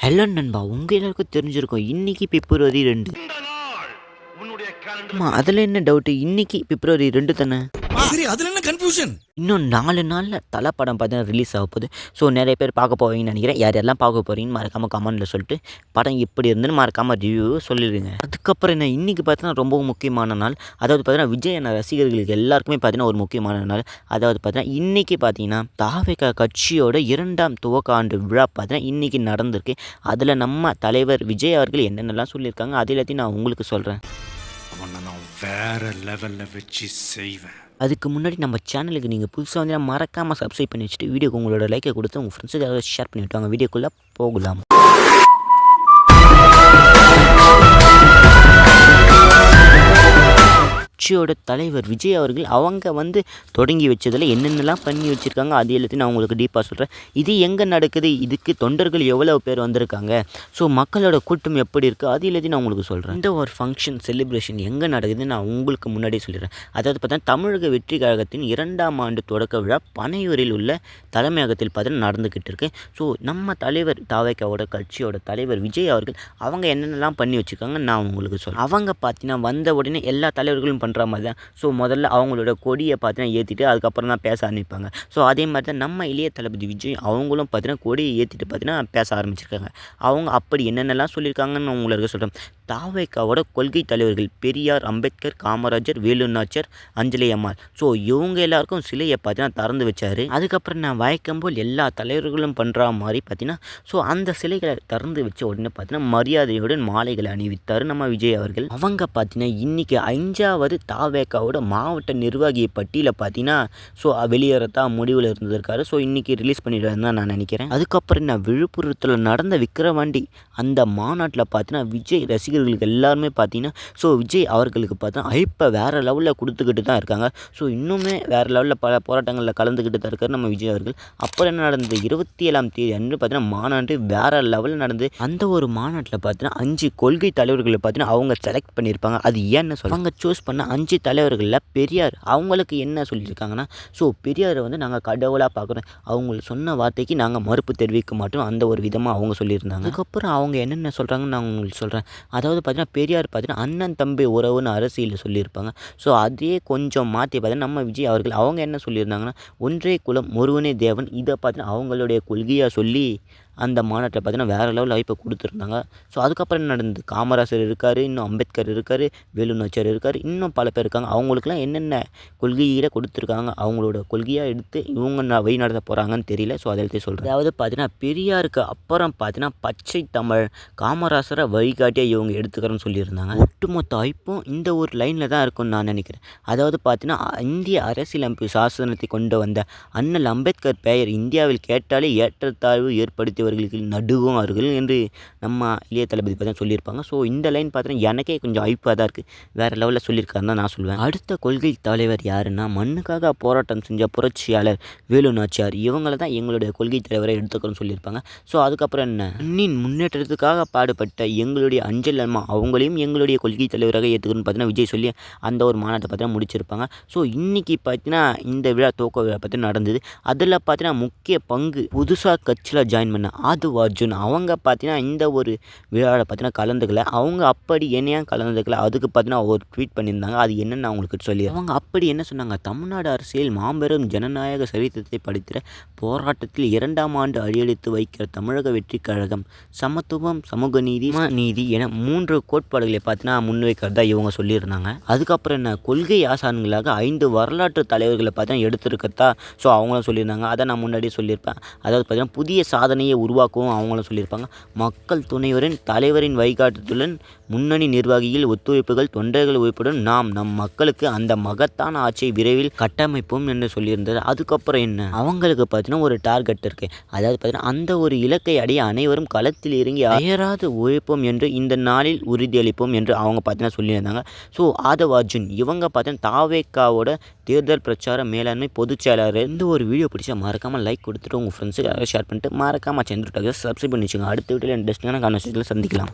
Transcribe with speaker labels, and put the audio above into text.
Speaker 1: Hello நண்பா, உங்கள் எல்லாருக்கும் தெரிஞ்சிருக்கும் இன்றைக்கி பிப்ரவரி 2. ஆமாம், அதில் என்ன டவுட்டு? இன்றைக்கி பிப்ரவரி 2 தானே.
Speaker 2: சரி, அதில் என்ன கன்ஃபியூஷன்?
Speaker 1: இன்னும் 4 நாளில் தலை படம் பார்த்தீங்கன்னா ரிலீஸ் ஆக போகுது. ஸோ நிறைய பேர் பார்க்க போவீங்கன்னு நினைக்கிறேன். யார் யாரெல்லாம் பார்க்க போகிறீங்கன்னு மறக்காமல் கமெண்ட்டில் சொல்லிட்டு படம் எப்படி இருந்துன்னு மறக்காமல் ரிவ்யூ சொல்லிடுங்க. அதுக்கப்புறம் என்ன, இன்றைக்கி பார்த்தீங்கன்னா ரொம்ப முக்கியமான நாள். அதாவது பார்த்தீங்கன்னா விஜய் அண்ணா ரசிகர்களுக்கு எல்லாருக்குமே பார்த்தீங்கன்னா ஒரு முக்கியமான நாள். அதாவது பார்த்தீங்கன்னா இன்றைக்கி பார்த்தீங்கன்னா தாவேகா கட்சியோட 2ஆம் துவக்க ஆண்டு விழா பார்த்தீங்கன்னா இன்றைக்கி நடந்திருக்கு. அதில் நம்ம தலைவர் விஜய் அவர்கள் என்னென்னலாம் சொல்லியிருக்காங்க அது எல்லாத்தையும் நான் உங்களுக்கு சொல்கிறேன்.
Speaker 2: நான் வேற லெவலில் வச்சு செய்வேன்.
Speaker 1: அதுக்கு முன்னாடி நம்ம சேனலுக்கு நீங்கள் புதுசாக வந்து மறக்காமல் சப்ஸ்கிரைப் பண்ணி வச்சுட்டு வீடியோக்கு உங்களோட லைக்கை கொடுத்து உங்கள் ஃப்ரெண்ட்ஸுக்கு ஏதாவது ஷேர் பண்ணி விட்டுவாங்க. வீடியோக்குள்ளே போகலாம். கட்சியோட தலைவர் விஜய் அவர்கள் அவங்க வந்து தொடங்கி வச்சதில் என்னென்னலாம் பண்ணி வச்சுருக்காங்க அது எல்லாத்தையும் நான் உங்களுக்கு டீப்பாக சொல்கிறேன். இது எங்கே நடக்குது, இதுக்கு தொண்டர்கள் எவ்வளோ பேர் வந்திருக்காங்க, ஸோ மக்களோட கூட்டம் எப்படி இருக்குது அது எல்லாத்தையும் நான் உங்களுக்கு சொல்கிறேன். இந்த ஒரு ஃபங்க்ஷன் செலிப்ரேஷன் எங்கே நடக்குதுன்னு நான் உங்களுக்கு முன்னாடியே சொல்லிடுறேன். அதாவது பார்த்தா தமிழக வெற்றி கழகத்தின் 2ஆம் ஆண்டு தொடக்க விழா பனையூரில் உள்ள தலைமையகத்தில் பார்த்தீங்கன்னா நடந்துக்கிட்டு இருக்கு. ஸோ நம்ம தலைவர் தாவேகாவோட கட்சியோட தலைவர் விஜய் அவர்கள் அவங்க என்னென்னலாம் பண்ணி வச்சுருக்காங்க நான் உங்களுக்கு சொல்கிறேன். அவங்க பார்த்தீங்கன்னா வந்த உடனே எல்லா தலைவர்களும் பண்ணுற மாதிரி தான். ஸோ முதல்ல அவங்களோட கொடியை பார்த்தீங்கன்னா ஏற்றிட்டு அதுக்கப்புறம் தான் பேச ஆரம்பிப்பாங்க. ஸோ அதே மாதிரி தான் நம்ம இளைய தளபதி விஜய் அவங்களும் பார்த்தீங்கன்னா கொடியை ஏற்றிட்டு பார்த்தீங்கன்னா பேச ஆரம்பிச்சிருக்காங்க. அவங்க அப்படி என்னென்னலாம் சொல்லியிருக்காங்கன்னு உங்களுக்கு சொல்கிறேன். தாவேகாவோட கொள்கை தலைவர்கள் பெரியார், அம்பேத்கர், காமராஜர், வேலுநாச்சியார், அஞ்சலி அம்மாள், ஸோ இவங்க எல்லாருக்கும் சிலையை பார்த்தீங்கன்னா திறந்து வச்சார். அதுக்கப்புறம் நான் வழக்கம்போல் எல்லா தலைவர்களும் பண்ணுற மாதிரி பார்த்தீங்கன்னா ஸோ அந்த சிலைகளை திறந்து வச்ச உடனே பார்த்தீங்கன்னா மரியாதையுடன் மாலைகளை அணிவித்தார் நம்ம விஜய் அவர்கள். அவங்க பார்த்தீங்கன்னா இன்றைக்கி 5வது தாவேகாவோட மாவட்ட நிர்வாகியை பட்டியலை பார்த்தீங்கன்னா ஸோ வெளியேறத்தான் முடிவில் இருந்திருக்காரு. ஸோ இன்றைக்கி ரிலீஸ் பண்ணிடுவாருன்னு தான் நான் நினைக்கிறேன். அதுக்கப்புறம் நான் விழுப்புரத்தில் நடந்த விக்கிரவாண்டி அந்த மாநாட்டில் பார்த்தீங்கன்னா விஜய் ரசிகர்களுக்கு எல்லாருமே பார்த்தீங்கன்னா ஸோ விஜய் அவர்களுக்கு பார்த்தீங்கன்னா ஐப்பை வேறு லெவலில் கொடுத்துக்கிட்டு தான் இருக்காங்க. ஸோ இன்னுமே வேறு லெவலில் பல போராட்டங்களில் கலந்துக்கிட்டு தான் இருக்கார் நம்ம விஜய் அவர்கள். அப்புறம் என்ன நடந்தது, 27ஆம் தேதி அன்று பார்த்தீங்கன்னா மாநாடு வேறு லெவலில் நடந்து அந்த ஒரு மாநாட்டில் பார்த்தீங்கன்னா 5 கொள்கை தலைவர்களை பார்த்தீங்கன்னா அவங்க செலக்ட் பண்ணியிருப்பாங்க. அது ஏன்னு சொல்ல அவங்க சூஸ் பண்ண 5 தலைவர்களில் பெரியார் அவங்களுக்கு என்ன சொல்லியிருக்காங்கன்னா ஸோ பெரியாரை வந்து நாங்கள் கடவுளாக பார்க்குறோம், அவங்க சொன்ன வார்த்தைக்கு நாங்கள் மறுப்பு தெரிவிக்க மாட்டோம், அந்த ஒரு விதமாக அவங்க சொல்லியிருந்தாங்க. அதுக்கப்புறம் அவங்க என்னென்ன சொல்கிறாங்கன்னு நான் உங்களுக்கு சொல்கிறேன். அதாவது பார்த்தீங்கன்னா பெரியார் பார்த்தீங்கன்னா அண்ணன் தம்பி உறவுன்னு அரசியலில் சொல்லியிருப்பாங்க. ஸோ அதே கொஞ்சம் மாற்றி பார்த்தீங்கன்னா நம்ம விஜய் அவர்கள் அவங்க என்ன சொல்லியிருந்தாங்கன்னா ஒன்றே குலம் ஒருவனே தேவன், இதை பார்த்தீங்கன்னா அவங்களுடைய கொள்கையாக சொல்லி அந்த மாநாட்டை பார்த்தீங்கன்னா வேறு லெவலில் வாய்ப்பை கொடுத்துருந்தாங்க. ஸோ அதுக்கப்புறம் என்ன நடந்தது, காமராஜர் இருக்கார், இன்னும் அம்பேத்கர் இருக்கார், வேலுநாச்சியார் இருக்கார், இன்னும் பல பேர் இருக்காங்க. அவங்களுக்குலாம் என்னென்ன கொள்கையில் கொடுத்துருக்காங்க, அவங்களோட கொள்கையாக எடுத்து இவங்க வழி நடத்த போகிறாங்கன்னு தெரியல. ஸோ அதை எடுத்து சொல்கிறேன். அதாவது பார்த்தீங்கன்னா பெரியாருக்கு அப்புறம் பார்த்தீங்கன்னா பச்சை தமிழ் காமராஜரை வழிகாட்டியாக இவங்க எடுத்துக்கிறேன்னு சொல்லியிருந்தாங்க. ஒட்டுமொத்த வாய்ப்பும் இந்த ஒரு லைனில் தான் இருக்கும்னு நான் நினைக்கிறேன். அதாவது பார்த்தீங்கன்னா இந்திய அரசியலமைப்பு சாசனத்தை கொண்டு வந்த அண்ணல் அம்பேத்கர் பெயர் இந்தியாவில் கேட்டாலே ஏற்றத்தாழ்வு ஏற்படுத்தி நடுவார்கள் என்று நம்ம இளைய தளபதி பார்த்தா சொல்லியிருப்பாங்க. ஸோ இந்த லைன் பார்த்தீங்கன்னா எனக்கே கொஞ்சம் ஐப்பாக தான் இருக்குது, வேறு லெவலில் சொல்லியிருக்காருன்னு தான் நான் சொல்லுவேன். அடுத்த கொள்கை தலைவர் யாருன்னா மண்ணுக்காக போராட்டம் செஞ்ச புரட்சியாளர் வேலுநாச்சியார், இவங்களை தான் எங்களுடைய கொள்கை தலைவரை எடுத்துக்கிறோன்னு சொல்லியிருப்பாங்க. ஸோ அதுக்கப்புறம் என்ன, மண்ணின் முன்னேற்றத்துக்காக பாடுபட்ட எங்களுடைய அஞ்சல் அம்மா அவங்களையும் எங்களுடைய கொள்கை தலைவராக ஏற்றுக்கணும்னு பார்த்தீங்கன்னா விஜய் சொல்லி அந்த ஒரு மாநாட்டை பார்த்தீங்கன்னா முடிச்சிருப்பாங்க. ஸோ இன்றைக்கி பார்த்தீங்கன்னா இந்த விழா துவக்க விழா பார்த்தீங்கன்னா நடந்தது. அதில் பார்த்தீங்கன்னா முக்கிய பங்கு புதுசாக கட்சியில் ஜாயின் பண்ண ஆது அர்ஜுன் அவங்க பார்த்தீங்கன்னா இந்த ஒரு விழாவில் பார்த்தீங்கன்னா கலந்துக்கல. அவங்க அப்படி என்னையா கலந்துக்கல அதுக்கு பார்த்தீங்கன்னா ஒரு ட்வீட் பண்ணியிருந்தாங்க. அது என்னென்னு அவங்களுக்கு சொல்லி அவங்க அப்படி என்ன சொன்னாங்க, தமிழ்நாடு அரசியல் மாபெரும் ஜனநாயக சரித்திரத்தை படித்திர போராட்டத்தில் 2ஆம் ஆண்டு அடியெடுத்து வைக்கிற தமிழக வெற்றி கழகம் சமத்துவம், சமூக நீதி, நீதி என 3 கோட்பாடுகளை பார்த்தீங்கன்னா முன்வைக்கிறதா இவங்க சொல்லியிருந்தாங்க. அதுக்கப்புறம் என்ன, கொள்கை ஆசான்களாக 5 வரலாற்று தலைவர்களை பார்த்தீங்கன்னா எடுத்துருக்கதா ஸோ அவங்களும் சொல்லியிருந்தாங்க. அதை நான் முன்னாடியே சொல்லியிருப்பேன். அதாவது பார்த்தீங்கன்னா புதிய சாதனையை உருவாக்கவும் அவங்களும் சொல்லியிருப்பாங்க. மக்கள் துணையுடன் தலைவரின் வழிகாட்டுதலுடன் முன்னணி நிர்வாகிகள் ஒத்துழைப்புகள் தொண்டர்கள் உழைப்புடன் நாம் நம் மக்களுக்கு அந்த மகத்தான ஆட்சியை விரைவில் கட்டமைப்போம் என்று சொல்லியிருந்தது. அதுக்கப்புறம் என்ன, அவங்களுக்கு பார்த்தீங்கன்னா ஒரு டார்கெட் இருக்குது. அதாவது பார்த்தீங்கன்னா அந்த ஒரு இலக்கை அடைய அனைவரும் களத்தில் இறங்கி அயராது உழைப்போம் என்று இந்த நாளில் உறுதியளிப்போம் என்று அவங்க பார்த்தீங்கன்னா சொல்லியிருந்தாங்க. ஸோ ஆதவ் அர்ஜுன் இவங்க பார்த்தீங்கன்னா தாவேகாவோட தேர்தல் பிரச்சார மேலாண்மை பொதுச் செயலாளர். இந்த ஒரு வீடியோ பிடிச்சா மறக்காமல் லைக் கொடுத்துட்டு உங்கள் ஃப்ரெண்ட்ஸுக்கு ஷேர் பண்ணிட்டு மறக்காமல் சந்திரட்டாக சப்ஸ்கிரைப் பண்ணி வச்சுங்க. அடுத்த வீட்டில் இன்ட்ரெஸ்டிங்கான கான்வர்சேஷனில் சந்திக்கலாம்.